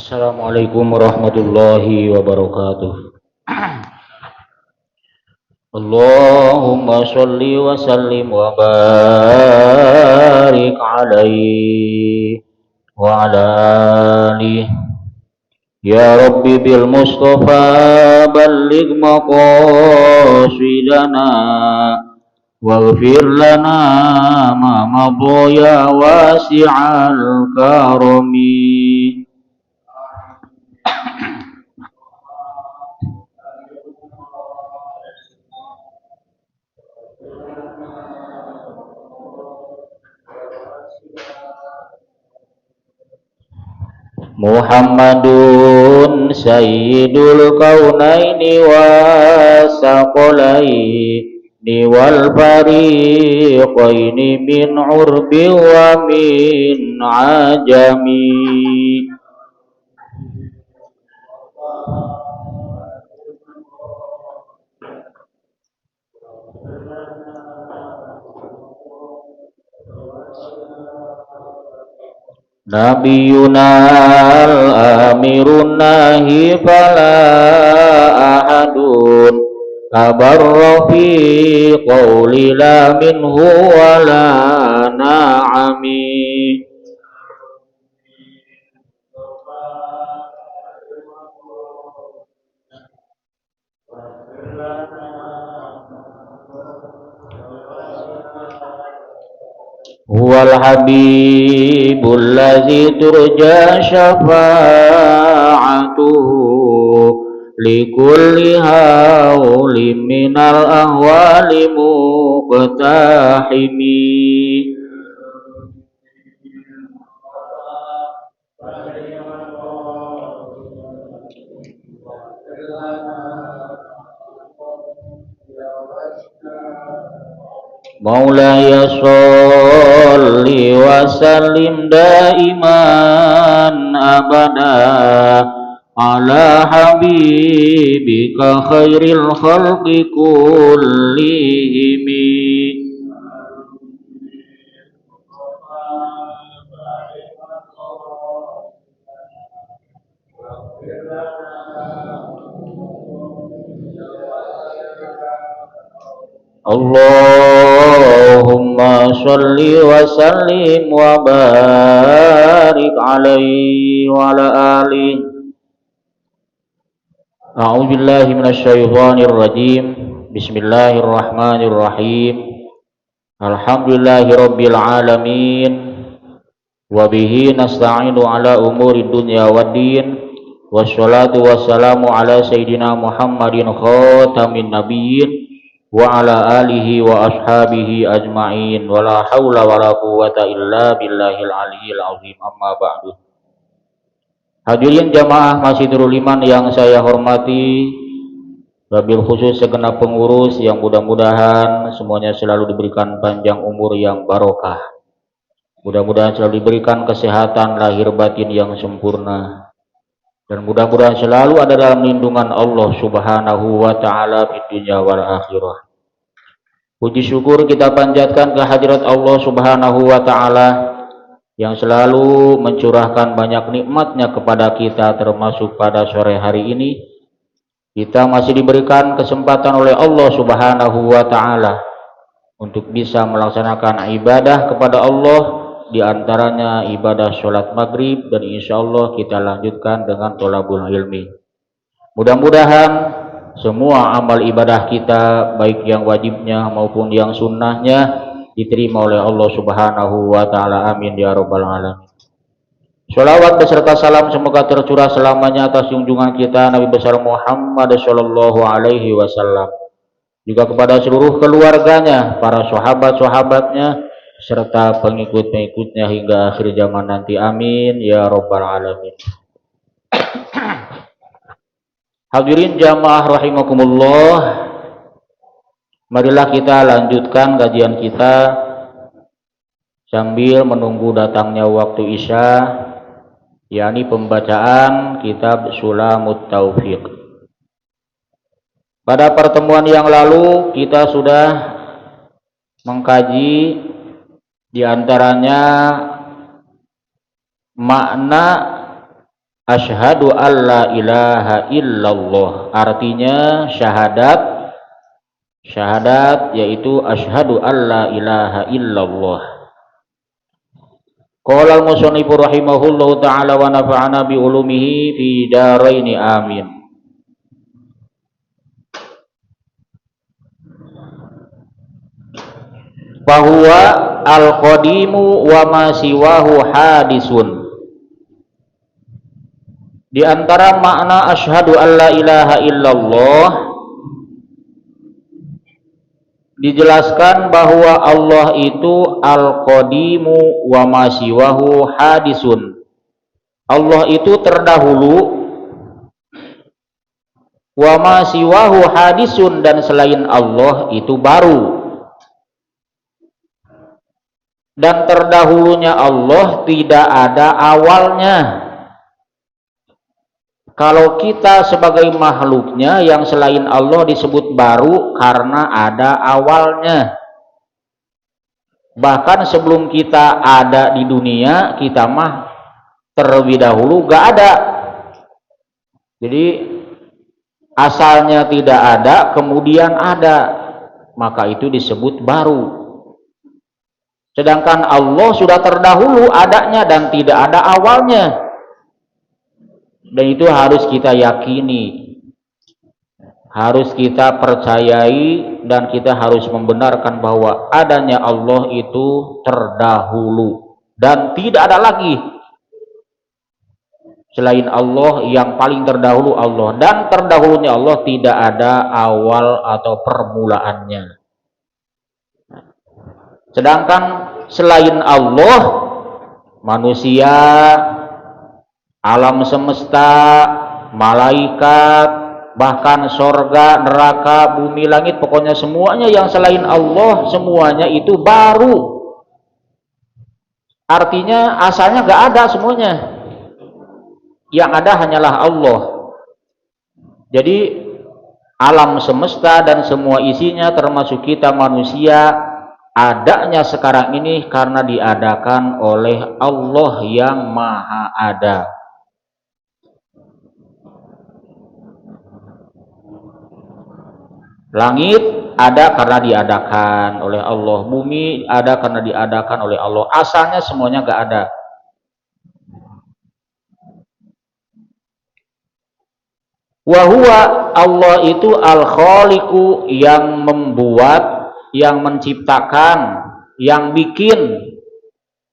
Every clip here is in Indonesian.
Assalamualaikum warahmatullahi wabarakatuh. Allahumma sholli wa sallim wa barik alaihi wa ala alihi. Ya Rabbi bil Mustafa balligh maqasidana waghfir lana ma madha ya wasi'al karami. Muhammadun sayyidul kaunaini wasaqalaini wal fariqaini min urbi wa min ajami. Nabiyuna al-amirun nahi fala ahadun abarra fi qawli la minhu wala na'ami. Huwal habibul ladzi turja syafa'atuhu likulli haulim minal ahwali muqtahimi. Maulaya sholli wa sallim daiman abada ala habibika khairil khalqi kullihimi. Allahumma sholli wa sallim wa barik alaihi wa ala alihi. A'udzu billahi minasy syaithanir rajim. Bismillahirrahmanirrahim. Alhamdulillahirabbil alamin. Wa bihi nasta'inu ala umuri dunya waddin. Wassalatu wassalamu ala sayyidina Muhammadin khatamin nabiyyin wa ala alihi wa ashabihi ajma'in wa la hawla wa la quwwata illa billahil aliyyil azim. Amma ba'du. Hadirin jamaah Masjidul Iman yang saya hormati, wabil khusus segenap pengurus yang mudah-mudahan semuanya selalu diberikan panjang umur yang barokah, mudah-mudahan selalu diberikan kesehatan lahir batin yang sempurna, dan mudah-mudahan selalu ada dalam lindungan Allah Subhanahu wa ta'ala di dunia wal akhirah. Puji syukur kita panjatkan ke hadirat Allah Subhanahu wa ta'ala yang selalu mencurahkan banyak nikmatnya kepada kita, termasuk pada sore hari ini kita masih diberikan kesempatan oleh Allah Subhanahu wa ta'ala untuk bisa melaksanakan ibadah kepada Allah, diantaranya ibadah sholat maghrib, dan insya Allah kita lanjutkan dengan tholabul ilmi. Mudah-mudahan semua amal ibadah kita, baik yang wajibnya maupun yang sunnahnya, diterima oleh Allah Subhanahu wa ta'ala. Amin ya rabbal alamin. Sholawat beserta salam semoga tercurah selamanya atas junjungan kita Nabi besar Muhammad sallallahu alaihi wasallam, juga kepada seluruh keluarganya, para sahabat-sahabatnya, serta pengikut-pengikutnya hingga akhir zaman nanti. Amin ya rabbal alamin. Hadirin jamaah rahimakumullah, marilah kita lanjutkan kajian kita sambil menunggu datangnya waktu Isya, yakni pembacaan kitab Sulamut Taufiq. Pada pertemuan yang lalu kita sudah mengkaji diantaranya makna asyhadu alla ilaha illallah, artinya syahadat yaitu asyhadu alla ilaha illallah. Qala al-musannif rahimahullahu ta'ala wa nafa'ana bi ulumihi fi daraini amin. Bahwa al-qadimu wa ma siwahu hadisun. Di antara makna asyhadu alla ilaha illallah dijelaskan bahwa Allah itu al-qadimu wa ma siwahu hadisun. Allah itu terdahulu, wa ma siwahu hadisun, dan selain Allah itu baru. Dan terdahulunya Allah tidak ada awalnya. Kalau kita sebagai makhluknya yang selain Allah disebut baru karena ada awalnya. Bahkan sebelum kita ada di dunia, kita mah terlebih dahulu gak ada. Jadi asalnya tidak ada, kemudian ada, maka itu disebut baru. Sedangkan Allah sudah terdahulu adanya dan tidak ada awalnya. Dan itu harus kita yakini, harus kita percayai, dan kita harus membenarkan bahwa adanya Allah itu terdahulu dan tidak ada lagi selain Allah. Yang paling terdahulu Allah, dan terdahulunya Allah tidak ada awal atau permulaannya. Sedangkan selain Allah, manusia, alam semesta, malaikat, bahkan sorga, neraka, bumi, langit, pokoknya semuanya yang selain Allah, semuanya itu baru. Artinya asalnya gak ada semuanya. Yang ada hanyalah Allah. Jadi alam semesta dan semua isinya termasuk kita manusia adanya sekarang ini karena diadakan oleh Allah yang Maha Ada. Langit ada karena diadakan oleh Allah, bumi ada karena diadakan oleh Allah. Asalnya semuanya gak ada. Wahuwa, Allah itu al-khaliqu, yang membuat, yang menciptakan, yang bikin.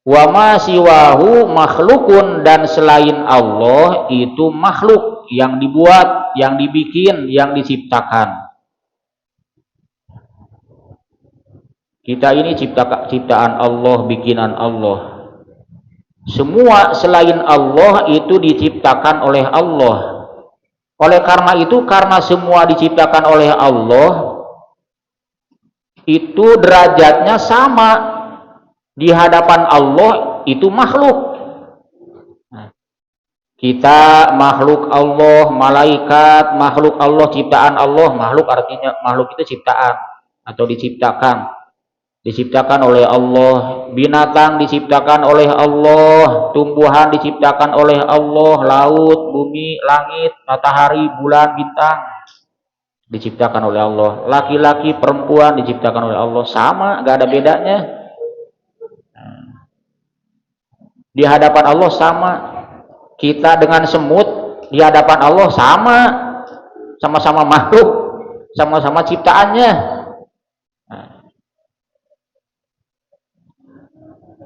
Wa ma siwahu makhlukun, dan selain Allah itu makhluk, yang dibuat, yang dibikin, yang diciptakan. Kita ini ciptaan Allah, bikinan Allah. Semua selain Allah itu diciptakan oleh Allah. Oleh karena itu, karena semua diciptakan oleh Allah, itu derajatnya sama di hadapan Allah, itu makhluk. Kita makhluk Allah, malaikat makhluk Allah, ciptaan Allah. Makhluk artinya makhluk itu ciptaan atau diciptakan. Diciptakan oleh Allah. Binatang diciptakan oleh Allah, tumbuhan diciptakan oleh Allah, laut, bumi, langit, matahari, bulan, bintang diciptakan oleh Allah. Laki-laki, perempuan diciptakan oleh Allah, sama, gak ada bedanya. Di hadapan Allah sama. Kita dengan semut di hadapan Allah sama, sama-sama makhluk, sama-sama ciptaannya.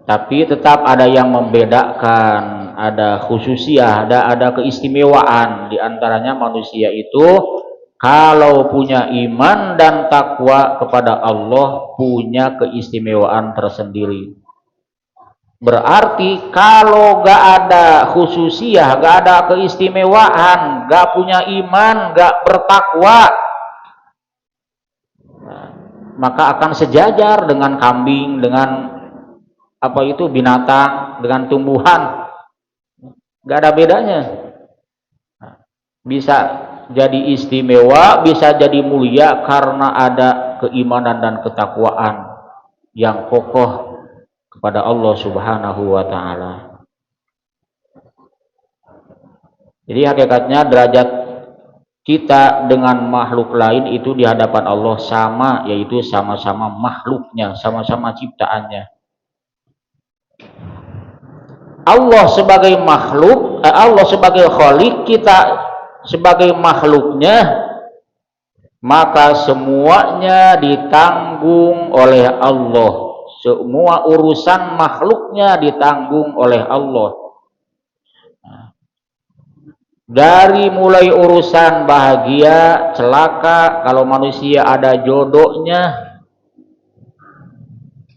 Tapi tetap ada yang membedakan, ada khususiyah, ada keistimewaan. Di antaranya manusia itu kalau punya iman dan takwa kepada Allah, punya keistimewaan tersendiri. Berarti kalau gak ada khususiyah, gak ada keistimewaan, gak punya iman, gak bertakwa, maka akan sejajar dengan kambing, dengan binatang, dengan tumbuhan, gak ada bedanya. Bisa jadi istimewa, bisa jadi mulia karena ada keimanan dan ketakwaan yang kokoh kepada Allah Subhanahu wa ta'ala. Jadi hakikatnya derajat kita dengan makhluk lain itu di hadapan Allah sama, yaitu sama-sama makhluknya, sama-sama ciptaannya. Allah sebagai makhluk, Allah sebagai khalik, kita sebagai makhluknya, maka semuanya ditanggung oleh Allah. Semua urusan makhluknya ditanggung oleh Allah. Dari mulai urusan bahagia, celaka, kalau manusia ada jodohnya,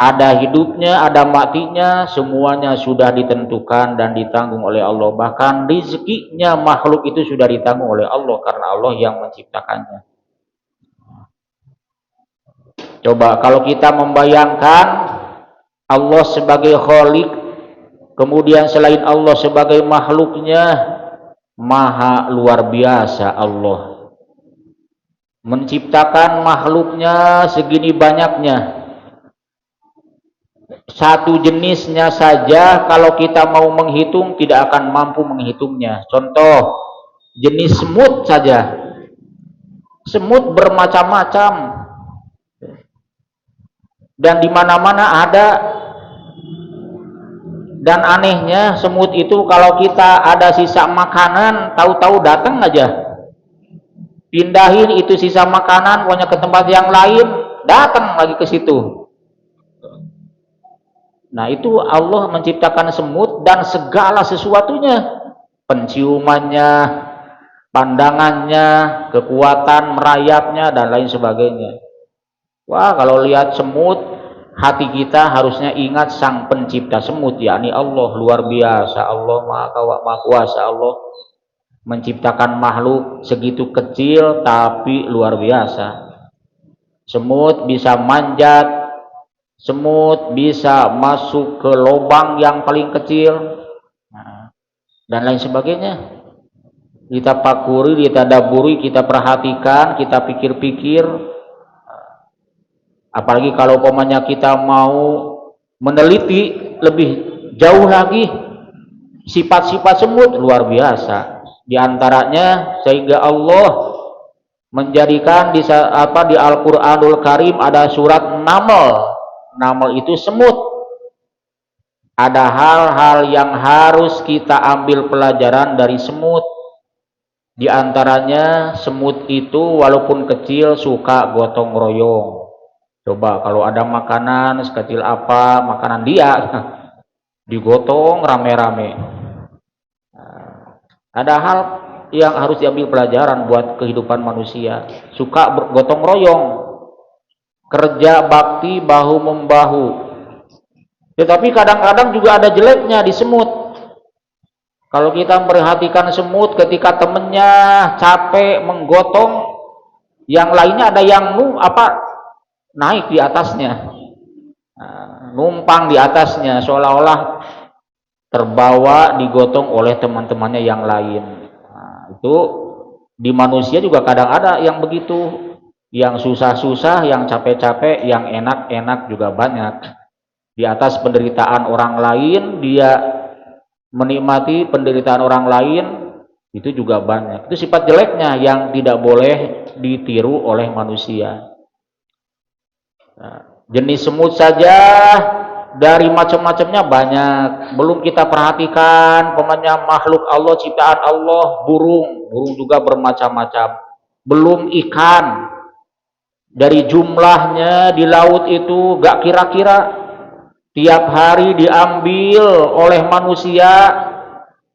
ada hidupnya, ada matinya, semuanya sudah ditentukan dan ditanggung oleh Allah. Bahkan rezekinya makhluk itu sudah ditanggung oleh Allah karena Allah yang menciptakannya. Coba kalau kita membayangkan Allah sebagai khalik, kemudian selain Allah sebagai makhluknya, maha luar biasa Allah. Menciptakan makhluknya segini banyaknya. Satu jenisnya saja kalau kita mau menghitung tidak akan mampu menghitungnya. Contoh, jenis semut saja. Semut bermacam-macam. Dan di mana-mana ada. Dan anehnya semut itu kalau kita ada sisa makanan, tahu-tahu datang aja. Pindahin itu sisa makanan, pokoknya ke tempat yang lain, datang lagi ke situ. Nah, itu Allah menciptakan semut dan segala sesuatunya. Penciumannya, pandangannya, kekuatan merayapnya, dan lain sebagainya. Wah, kalau lihat semut, hati kita harusnya ingat sang pencipta semut, yakni Allah. Luar biasa, Allah maha kuasa. Allah menciptakan makhluk segitu kecil tapi luar biasa. Semut bisa manjat, semut bisa masuk ke lubang yang paling kecil, dan lain sebagainya. Kita pakuri, kita daburi, kita perhatikan, kita pikir-pikir. Apalagi kalau umpamanya kita mau meneliti lebih jauh lagi sifat-sifat semut, luar biasa. Di antaranya sehingga Allah menjadikan di Al-Qur'anul Karim ada surat Naml. Naml itu semut. Ada hal-hal yang harus kita ambil pelajaran dari semut. Di antaranya semut itu walaupun kecil suka gotong royong. Coba kalau ada makanan sekecil apa, makanan dia digotong rame-rame. Ada hal yang harus diambil pelajaran buat kehidupan manusia. Suka bergotong royong, kerja bakti bahu membahu. Tetapi kadang-kadang juga ada jeleknya di semut. Kalau kita memperhatikan semut ketika temennya capek menggotong, yang lainnya ada yang naik di atasnya, numpang di atasnya, seolah-olah terbawa digotong oleh teman-temannya yang lain. Itu di manusia juga kadang ada yang begitu, yang susah-susah, yang capek-capek, yang enak-enak juga banyak. Di atas penderitaan orang lain, dia menikmati penderitaan orang lain, itu juga banyak. Itu sifat jeleknya yang tidak boleh ditiru oleh manusia. Jenis semut saja dari macam-macamnya banyak. Belum kita perhatikan pemanya makhluk Allah, ciptaan Allah, burung juga bermacam-macam. Belum ikan, dari jumlahnya di laut itu gak kira-kira. Tiap hari diambil oleh manusia,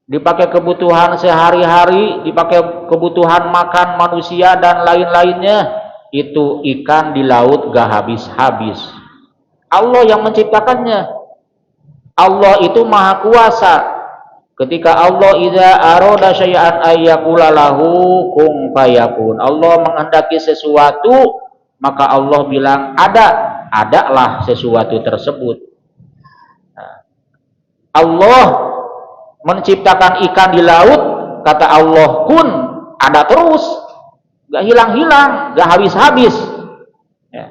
dipakai kebutuhan sehari-hari, dipakai kebutuhan makan manusia dan lain-lainnya. Itu ikan di laut gak habis-habis. Allah yang menciptakannya. Allah itu maha kuasa. Ketika Allah idza arada syai'an ayyaqula lahu kun fayakun. Allah menghendaki sesuatu, maka Allah bilang adalah sesuatu tersebut. Allah menciptakan ikan di laut, kata Allah kun, ada terus, gak hilang-hilang, gak habis-habis. Ya.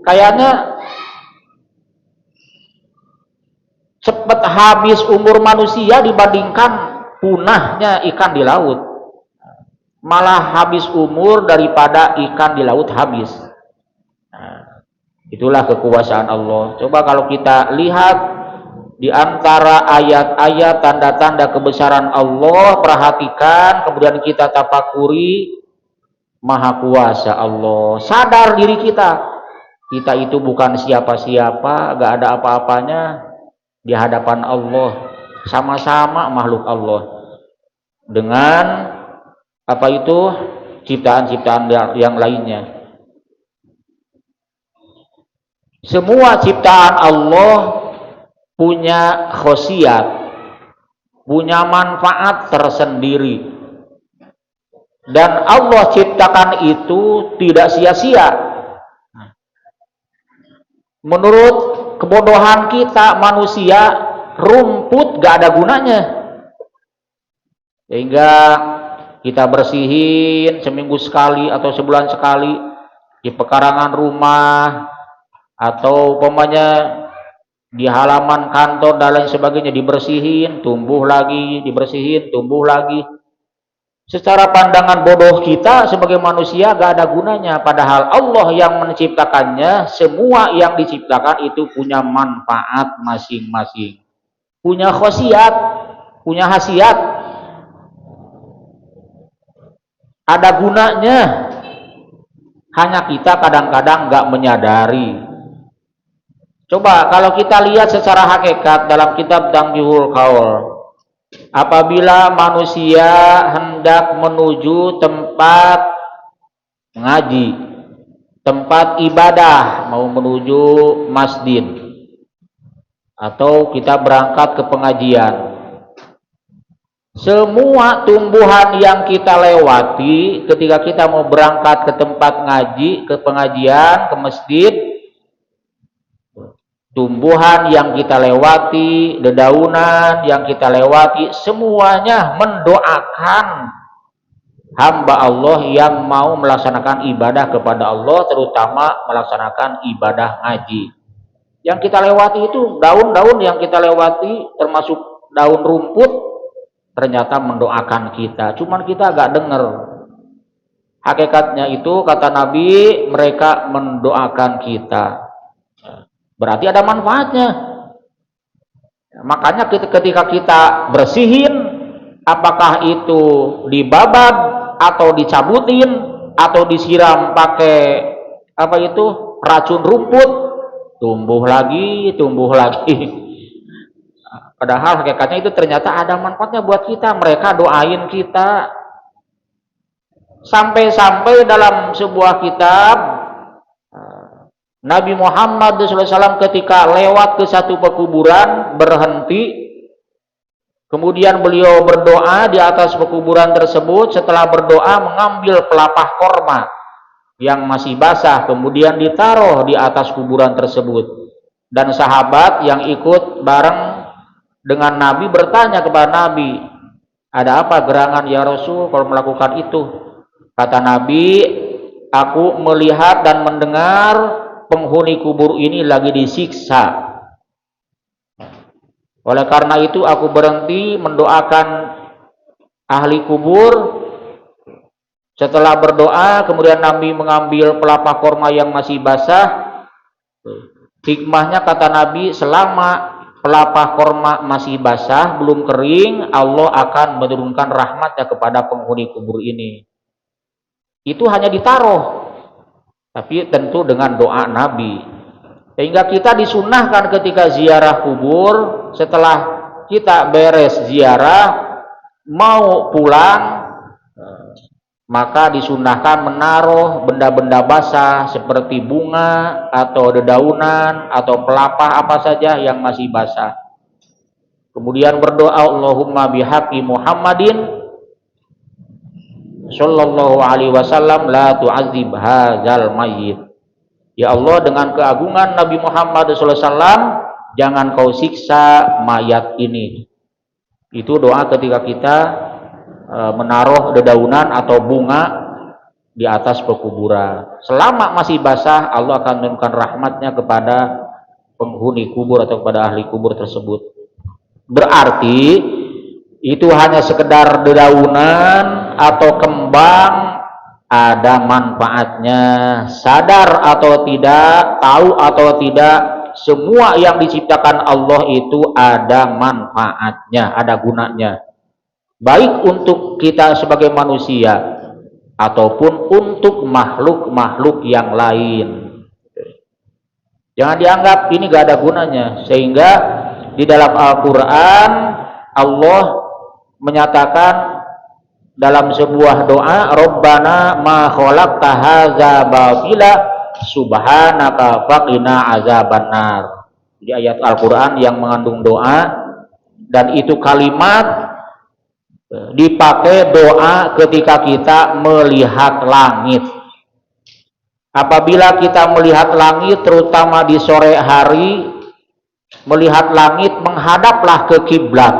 Kayaknya cepat habis umur manusia dibandingkan punahnya ikan di laut, malah habis umur daripada ikan di laut habis. Nah, itulah kekuasaan Allah. Coba kalau kita lihat di antara ayat-ayat tanda-tanda kebesaran Allah, perhatikan, kemudian kita tafakuri, maha kuasa Allah. Sadar diri kita itu bukan siapa-siapa, gak ada apa-apanya di hadapan Allah, sama-sama makhluk Allah dengan apa itu ciptaan-ciptaan yang lainnya. Semua ciptaan Allah punya khasiat, punya manfaat tersendiri, dan Allah ciptakan itu tidak sia-sia. Menurut kebodohan kita manusia, rumput gak ada gunanya, sehingga kita bersihin seminggu sekali atau sebulan sekali di pekarangan rumah, atau umpamanya di halaman kantor dan lain sebagainya, dibersihin, tumbuh lagi, dibersihin, tumbuh lagi. Secara pandangan bodoh kita sebagai manusia gak ada gunanya, padahal Allah yang menciptakannya. Semua yang diciptakan itu punya manfaat masing-masing, punya khasiat, punya khasiat, ada gunanya. Hanya kita kadang-kadang gak menyadari. Coba kalau kita lihat secara hakikat dalam kitab Tanbihul Qaul, apabila manusia hendak menuju tempat ngaji, tempat ibadah, mau menuju masjid, atau kita berangkat ke pengajian, semua tumbuhan yang kita lewati ketika kita mau berangkat ke tempat ngaji, ke pengajian, ke masjid, tumbuhan yang kita lewati, dedaunan yang kita lewati, semuanya mendoakan hamba Allah yang mau melaksanakan ibadah kepada Allah, terutama melaksanakan ibadah ngaji. Yang kita lewati itu daun-daun yang kita lewati, termasuk daun rumput, ternyata mendoakan kita. Cuman kita agak dengar. Hakikatnya itu kata Nabi, mereka mendoakan kita. Berarti ada manfaatnya. Makanya ketika kita bersihin, apakah itu dibabab atau dicabutin atau disiram pakai apa itu racun rumput, tumbuh lagi, tumbuh lagi. Padahal hakikatnya itu ternyata ada manfaatnya buat kita. Mereka doain kita. Sampai-sampai dalam sebuah kitab, Nabi Muhammad SAW ketika lewat ke satu pekuburan, berhenti, kemudian beliau berdoa di atas pekuburan tersebut. Setelah berdoa, mengambil pelepah korma yang masih basah, kemudian ditaruh di atas kuburan tersebut. Dan sahabat yang ikut bareng dengan Nabi bertanya kepada Nabi, ada apa gerangan ya Rasul kalau melakukan itu? Kata Nabi, aku melihat dan mendengar penghuni kubur ini lagi disiksa. Oleh karena itu aku berhenti mendoakan ahli kubur. Setelah berdoa, kemudian Nabi mengambil pelepah korma yang masih basah. Hikmahnya kata Nabi, selama pelepah korma masih basah, belum kering, Allah akan menurunkan rahmatnya kepada penghuni kubur ini. Itu hanya ditaruh, tapi tentu dengan doa Nabi. Sehingga kita disunahkan ketika ziarah kubur, setelah kita beres ziarah mau pulang, maka disunahkan menaruh benda-benda basah seperti bunga atau dedaunan atau pelepah apa saja yang masih basah. Kemudian berdoa, Allahumma bihaqqi Muhammadin sallallahu alaihi wasallam la tu'adzib hadzal mayyit. Ya Allah, dengan keagungan Nabi Muhammad SAW, jangan kau siksa mayat ini. Itu doa ketika kita menaruh dedaunan atau bunga di atas pekuburan. Selama masih basah, Allah akan menurunkan rahmatnya kepada penghuni kubur atau kepada ahli kubur tersebut. Berarti itu hanya sekedar dedaunan atau kembang, ada manfaatnya. Sadar atau tidak, tahu atau tidak, semua yang diciptakan Allah itu ada manfaatnya, ada gunanya. Baik untuk kita sebagai manusia ataupun untuk makhluk-makhluk yang lain. Jangan dianggap ini gak ada gunanya. Sehingga di dalam Al-Quran Allah menyatakan dalam sebuah doa, Rabbana ma khalaqta hadza batila subhanaka faqina azabannar. Di ayat Al-Quran yang mengandung doa, dan itu kalimat dipakai doa ketika kita melihat langit. Apabila kita melihat langit, terutama di sore hari, melihat langit, menghadaplah ke kiblat,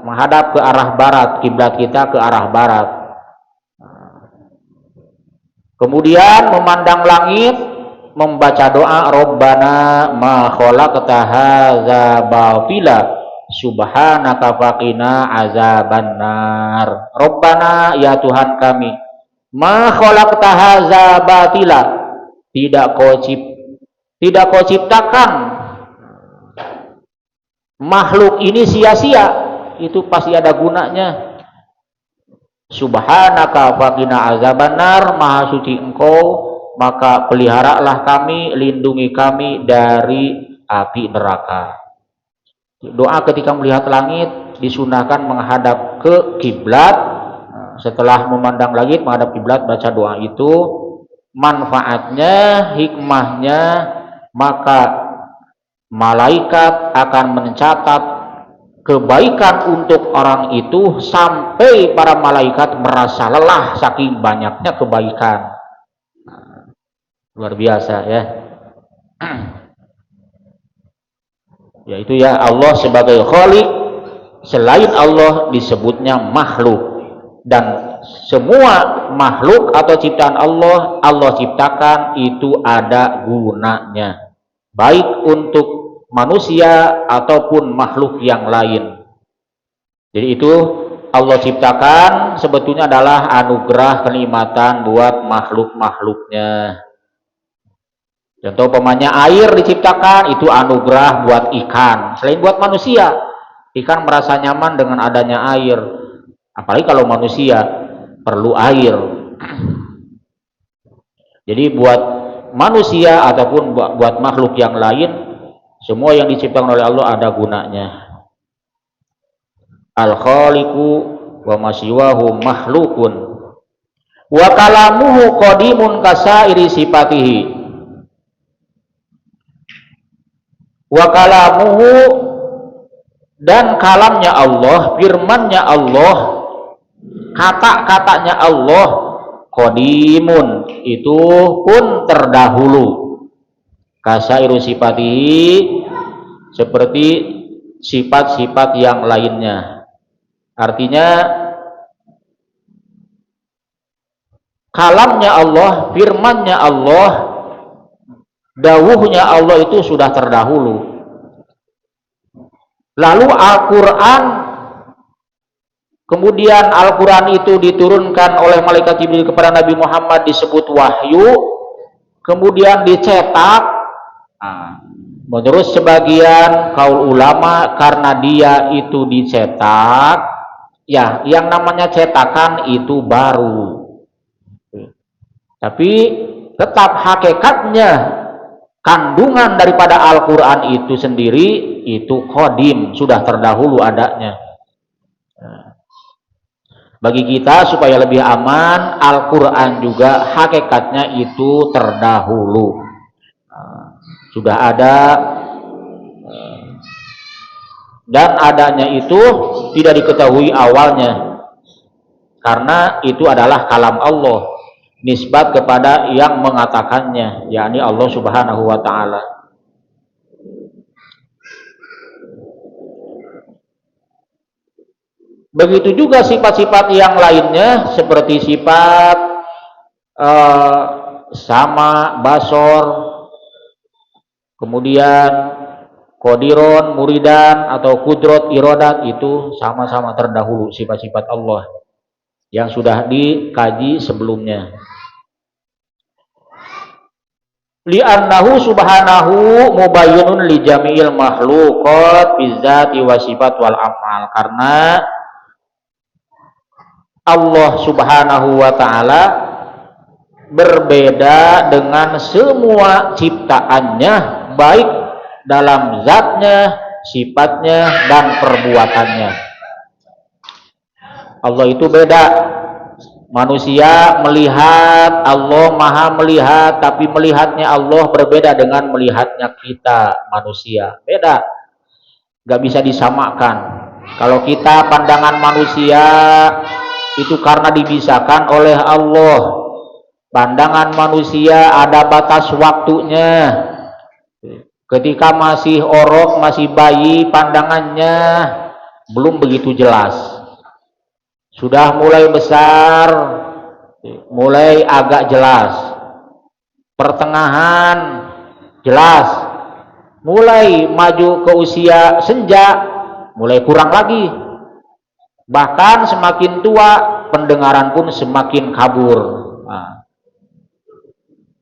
menghadap ke arah barat, kiblat kita ke arah barat. Kemudian memandang langit, membaca doa, Rabbana ma khalaqta hadza batila subhanaka faqina azabannar. Rabbana, ya Tuhan kami, ma khalaqta hadza batila, tidak kau ciptakan makhluk ini sia-sia, itu pasti ada gunanya. Subhanaka faqina azabannar, maha suci engkau, maka peliharalah kami, lindungi kami dari api neraka. Doa ketika melihat langit disunahkan menghadap ke kiblat. Setelah memandang langit menghadap kiblat, baca doa itu. Manfaatnya, hikmahnya, maka malaikat akan mencatat kebaikan untuk orang itu sampai para malaikat merasa lelah saking banyaknya kebaikan. Luar biasa ya. Yaitu ya, Allah sebagai Khaliq, selain Allah disebutnya makhluk. Dan semua makhluk atau ciptaan Allah, Allah ciptakan itu ada gunanya, baik untuk manusia ataupun makhluk yang lain. Jadi itu Allah ciptakan sebetulnya adalah anugerah kenikmatan buat makhluk-makhluknya. Contoh umpamanya air diciptakan, itu anugerah buat ikan. Selain buat manusia, ikan merasa nyaman dengan adanya air. Apalagi kalau manusia perlu air. Jadi buat manusia ataupun buat makhluk yang lain, semua yang diciptakan oleh Allah ada gunanya. Al-Khaliqu wa masyiwahu makhlukun wa kalamuhu qadimun kasairi sifatihi. Wa kalamuhu, dan kalamnya Allah, firmannya Allah, kata-katanya Allah, qadimun, itu pun terdahulu, kasairu sifatihi, seperti sifat-sifat yang lainnya. Artinya kalamnya Allah, firmannya Allah, dawuhnya Allah itu sudah terdahulu. Lalu Al-Quran, kemudian Al-Quran itu diturunkan oleh malaikat Jibril kepada Nabi Muhammad, disebut wahyu, kemudian dicetak. Menurut sebagian kaul ulama, karena dia itu dicetak, ya yang namanya cetakan itu baru. Tapi tetap hakikatnya, kandungan daripada Al-Quran itu sendiri itu qadim, sudah terdahulu adanya. Bagi kita supaya lebih aman, Al-Quran juga hakikatnya itu terdahulu, sudah ada, dan adanya itu tidak diketahui awalnya, karena itu adalah kalam Allah, nisbat kepada yang mengatakannya, yakni Allah Subhanahu wa ta'ala. Begitu juga sifat-sifat yang lainnya, seperti sifat sama, basor, kemudian Qadiron, muridan, atau kudrot, irodat, itu sama-sama terdahulu sifat-sifat Allah yang sudah dikaji sebelumnya. Li'annahu subhanahu mubayyinun li jami'il makhluqat bizzati wa sifat wal af'al. Karena Allah subhanahu wa ta'ala berbeda dengan semua ciptaannya, baik dalam zatnya, sifatnya, dan perbuatannya. Allah itu beda. Manusia melihat, Allah maha melihat, tapi melihatnya Allah berbeda dengan melihatnya kita manusia. Beda, gak bisa disamakan. Kalau kita pandangan manusia itu karena dibisakan oleh Allah. Pandangan manusia ada batas waktunya. Ketika masih orok, masih bayi, pandangannya belum begitu jelas. Sudah mulai besar, mulai agak jelas. Pertengahan jelas. Mulai maju ke usia senja, mulai kurang lagi. Bahkan semakin tua, pendengaran pun semakin kabur. Nah,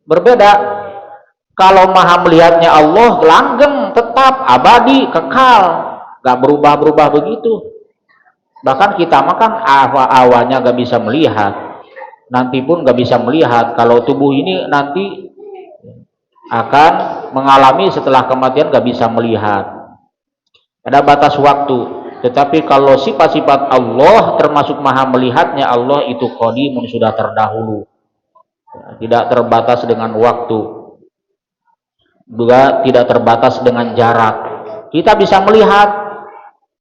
berbeda. Kalau maha melihatnya Allah, langgeng, tetap, abadi, kekal, gak berubah-berubah begitu. Bahkan kita makan awalnya gak bisa melihat, nanti pun gak bisa melihat. Kalau tubuh ini nanti akan mengalami setelah kematian gak bisa melihat. Ada batas waktu. Tetapi kalau sifat-sifat Allah termasuk maha melihatnya Allah itu qadimun, sudah terdahulu. Tidak terbatas dengan waktu. Juga tidak terbatas dengan jarak. Kita bisa melihat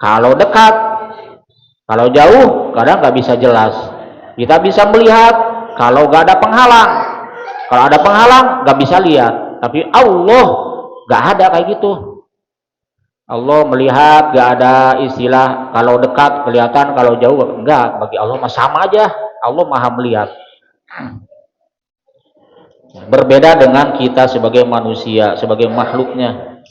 kalau dekat, kalau jauh kadang nggak bisa jelas. Kita bisa melihat kalau nggak ada penghalang. Kalau ada penghalang nggak bisa lihat. Tapi Allah nggak ada kayak gitu. Allah melihat, nggak ada istilah kalau dekat kelihatan, kalau jauh enggak. Bagi Allah mah sama aja. Allah maha melihat. Berbeda dengan kita sebagai manusia, sebagai makhluknya.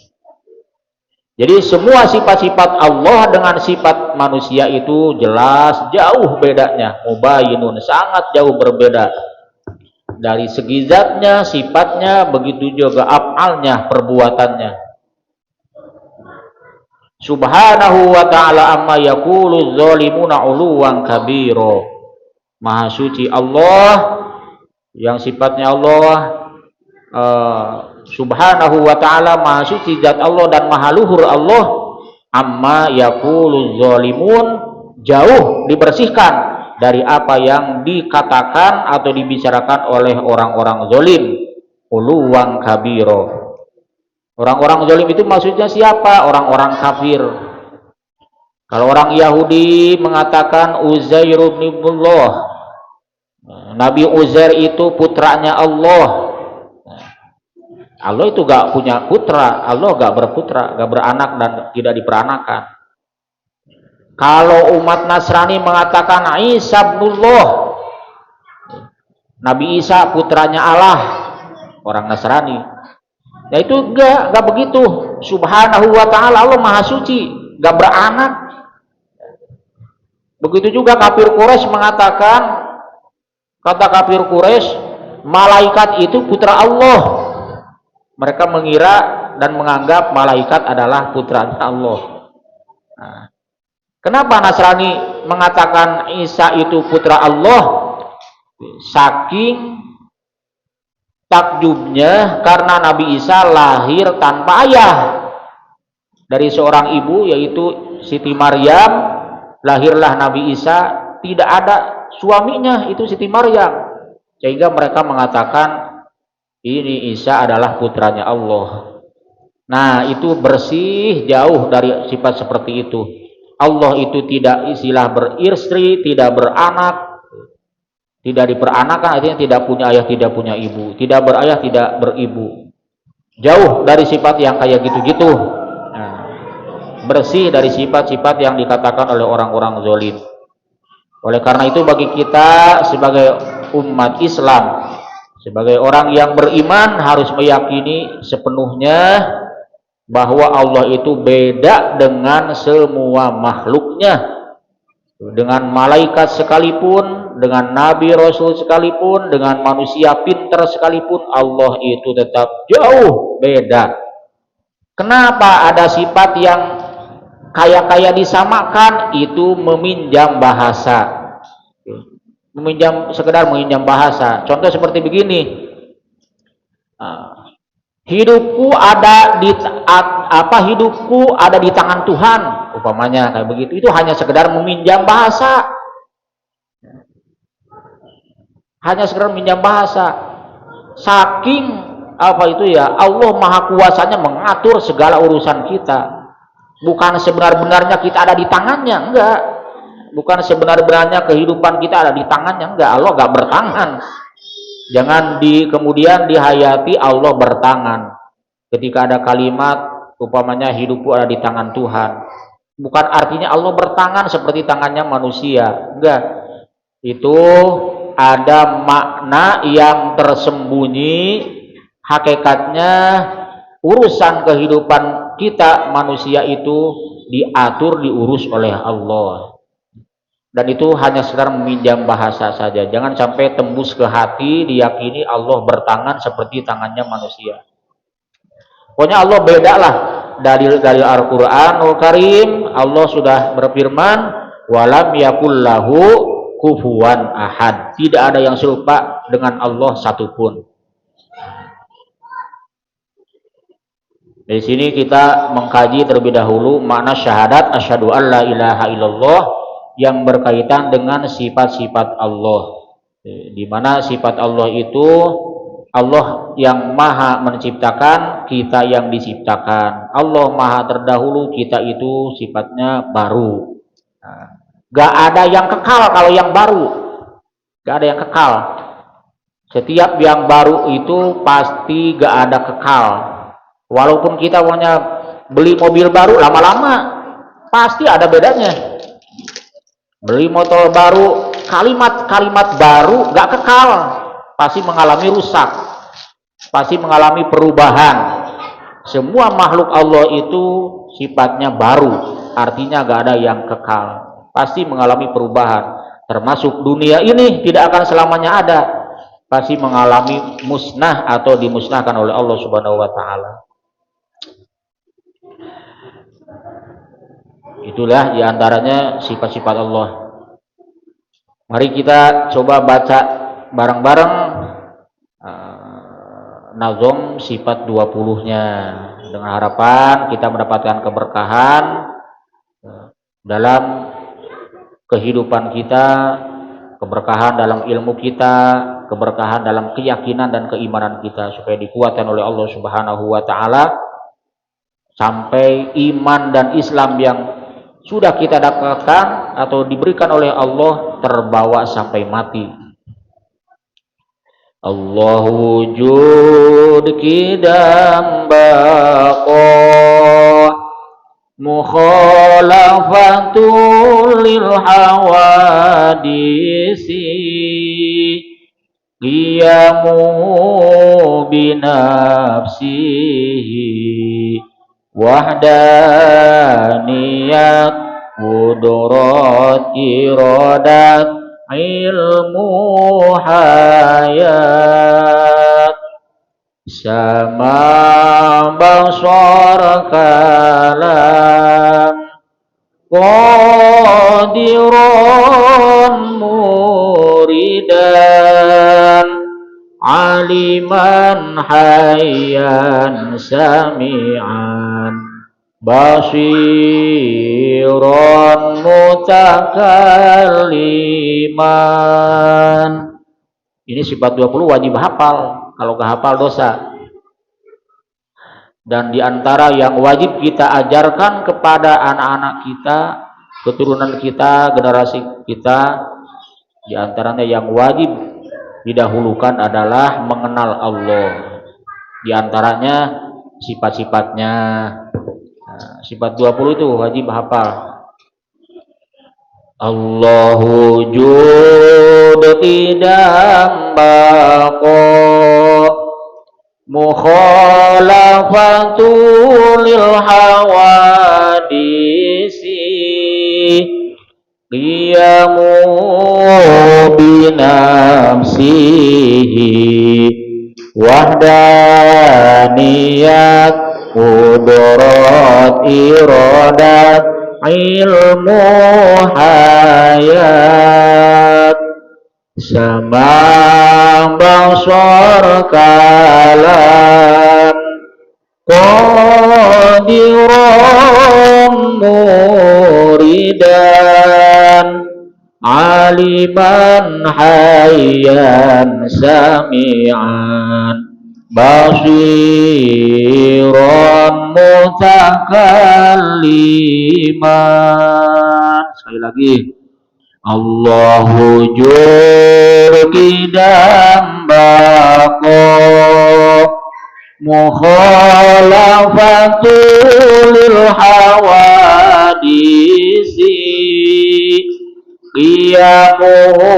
Jadi semua sifat-sifat Allah dengan sifat manusia itu jelas jauh bedanya. Mubayyinun, sangat jauh berbeda. Dari segi zatnya, sifatnya, begitu juga af'alnya, perbuatannya. Subhanahu wa ta'ala amma yaqulu zalimuna 'uluwan kabira. Maha suci Allah, yang sifatnya Allah subhanahu wa ta'ala, maha suci zat Allah dan maha luhur Allah, amma yaqulu zalimun, jauh dibersihkan dari apa yang dikatakan atau dibicarakan oleh orang-orang zalim. Uluwan kabiro. Orang-orang zalim itu maksudnya siapa? Orang-orang kafir. Kalau orang Yahudi mengatakan Uzair bin Allah, Nabi Uzair itu putranya Allah. Allah itu gak punya putra, Allah gak berputra, gak beranak dan tidak diperanakan. Kalau umat Nasrani mengatakan Isa bin Allah, Nabi Isa putranya Allah, orang Nasrani. Ya itu gak begitu. Subhanahu wa ta'ala, Allah maha suci, gak beranak. Begitu juga kafir Quraisy mengatakan, kata kafir Quraisy, malaikat itu putra Allah. Mereka mengira dan menganggap malaikat adalah putra Allah. Nah, kenapa Nasrani mengatakan Isa itu putra Allah? Saking takjubnya karena Nabi Isa lahir tanpa ayah dari seorang ibu, yaitu Siti Maryam. Lahirlah Nabi Isa, tidak ada suaminya, itu Siti Maryam. Sehingga mereka mengatakan ini Isa adalah putranya Allah. Nah, itu bersih, jauh dari sifat seperti itu. Allah itu tidak istilah beristri, tidak beranak, tidak diperanakan, artinya tidak punya ayah, tidak punya ibu, tidak berayah, tidak beribu. Jauh dari sifat yang kayak gitu-gitu. Nah, bersih dari sifat-sifat yang dikatakan oleh orang-orang zalim. Oleh karena itu bagi kita sebagai umat Islam, sebagai orang yang beriman, harus meyakini sepenuhnya bahwa Allah itu beda dengan semua makhluknya, dengan malaikat sekalipun, dengan nabi rasul sekalipun, dengan manusia pintar sekalipun, Allah itu tetap jauh beda. Kenapa ada sifat yang kaya-kaya disamakan? Itu meminjam bahasa, sekedar meminjam bahasa. Contoh seperti begini, hidupku ada di hidupku ada di tangan Tuhan, umpamanya kayak begitu. Itu hanya sekedar meminjam bahasa, hanya sekedar meminjam bahasa. Saking Allah maha kuasanya mengatur segala urusan kita. Bukan sebenar-benarnya kita ada di tangannya, enggak. Bukan sebenar-benarnya kehidupan kita ada di tangannya, enggak. Allah enggak bertangan. Jangan kemudian dihayati Allah bertangan. Ketika ada kalimat umpamanya hidupku ada di tangan Tuhan, bukan artinya Allah bertangan seperti tangannya manusia, enggak. Itu ada makna yang tersembunyi. Hakikatnya urusan kehidupan kita manusia itu diatur, diurus oleh Allah. Dan itu hanya sekedar meminjam bahasa saja. Jangan sampai tembus ke hati diyakini Allah bertangan seperti tangannya manusia. Pokoknya Allah beda lah. Dari Al-Quranul Karim, Allah sudah berfirman, walam yakullahu kufuwan ahad. Tidak ada yang serupa dengan Allah satupun. Di sini kita mengkaji terlebih dahulu makna syahadat asyhadu alla ilaha illallah yang berkaitan dengan sifat-sifat Allah. Di mana sifat Allah itu Allah yang maha menciptakan, kita yang diciptakan. Allah maha terdahulu, kita itu sifatnya baru. Gak ada yang kekal kalau yang baru. Gak ada yang kekal. Setiap yang baru itu pasti gak ada kekal. Walaupun kita punya beli mobil baru, lama-lama pasti ada bedanya. Beli motor baru, kalimat-kalimat baru gak kekal, pasti mengalami rusak, pasti mengalami perubahan. Semua makhluk Allah itu sifatnya baru, artinya gak ada yang kekal, pasti mengalami perubahan. Termasuk dunia ini tidak akan selamanya ada, pasti mengalami musnah atau dimusnahkan oleh Allah Subhanahu wa Ta'ala. Itulah diantaranya sifat-sifat Allah. Mari kita coba baca bareng-bareng nazom sifat 20-nya dengan harapan kita mendapatkan keberkahan dalam kehidupan kita, keberkahan dalam ilmu kita, keberkahan dalam keyakinan dan keimanan kita, supaya dikuatkan oleh Allah Subhanahu wa Ta'ala sampai iman dan Islam yang sudah kita dapatkan atau diberikan oleh Allah terbawa sampai mati. Allah wujud kidam baqa mukhalafatul lil hawadisi qiyamu binafsihi wahdaniyat qudrat iradat ilmu hayat sama basar kalam qadiran muridan aliman hayyan sami'an basiran mutakalliman. Ini sifat 20 wajib hafal, kalau gak hafal dosa. Dan diantara yang wajib kita ajarkan kepada anak-anak kita, keturunan kita, generasi kita, diantaranya yang wajib didahulukan adalah mengenal Allah. Diantaranya sifat-sifatnya. Sifat 20 itu wajib hafal. Allahu wujud tidak baqa mukhalafatul hawadisi qiyamu binafsihi wahdaniyat qudrat iradat ilmu hayat sama basar kalam qadiran muridan aliman hayyan sami'an basiran mutakalliman. Sekali lagi, Allahu jur kidam bako mukhalafatul hawadisi qiyamuhu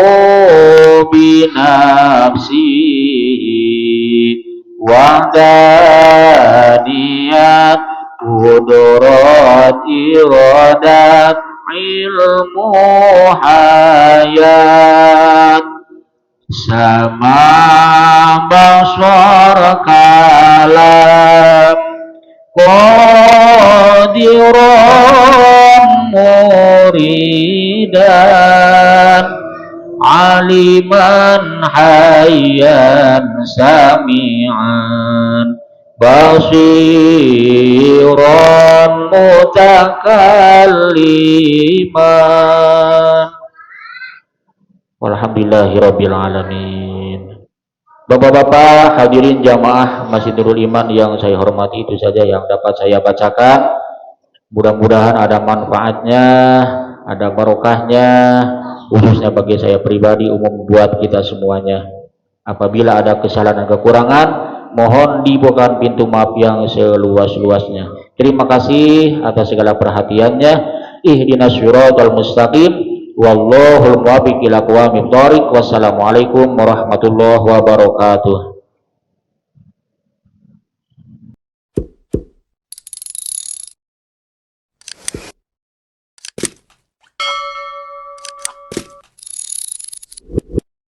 binafsihi wahdaniyat qudrat iradat ilmu hayat sama basar kalam qadiran muridan aliman hayyan sami'an basiran mutakalliman. Walhamdulillahirabbil alamin. Bapak-bapak hadirin jamaah Masjidul Iman yang saya hormati, itu saja yang dapat saya bacakan. Mudah-mudahan ada manfaatnya, ada barokahnya, khususnya bagi saya pribadi, umum buat kita semuanya. Apabila ada kesalahan dan kekurangan, mohon dibukakan pintu maaf yang seluas-luasnya. Terima kasih atas segala perhatiannya. Ihdinas siratal mustaqim, wallahul muwaffiq ila aqwamit thoriq. Wassalamualaikum warahmatullahi wabarakatuh.